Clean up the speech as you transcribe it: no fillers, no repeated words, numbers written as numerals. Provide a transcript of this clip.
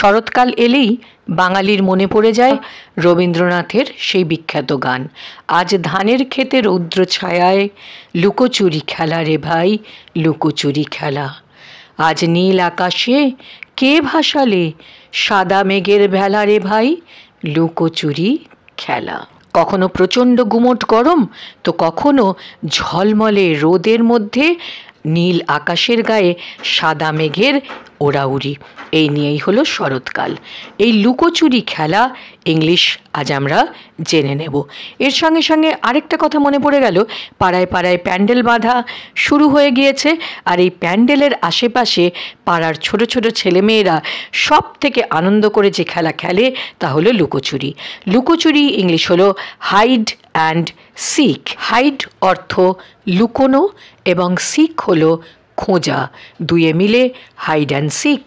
শরৎকাল এলেই বাঙালির মনে পড়ে যায় রবীন্দ্রনাথের সেই বিখ্যাত গান, আজ ধানের ক্ষেতে রৌদ্র ছায়ায় লুকোচুরি খেলা রে ভাই, লুকোচুরি খেলা। আজ নীল আকাশে কে ভাসালে সাদা মেঘের ভেলা রে ভাই, লুকোচুরি খেলা। কখনো প্রচণ্ড গুমোট গরম, তো কখনো ঝলমলে রোদের মধ্যে নীল আকাশের গায়ে সাদা মেঘের ওড়াউড়ি। এই নিয়েই হলো শরৎকাল। এই লুকোচুরি খেলা ইংলিশ আজ আমরা জেনে নেব। এর সঙ্গে সঙ্গে আরেকটা কথা মনে পড়ে গেল, পাড়ায় পাড়ায় প্যান্ডেল বাঁধা শুরু হয়ে গিয়েছে, আর এই প্যান্ডেলের আশেপাশে পাড়ার ছোট ছোট ছেলেমেয়েরা সব থেকে আনন্দ করে যে খেলা খেলে তা হলো লুকোচুরি। লুকোচুরি ইংলিশ হলো হাইড অ্যান্ড সিক। হাইড অর্থ লুকোনো এবং সিক হলো খোঁজা, দুয়ে মিলে হাইড অ্যান্ড সিক।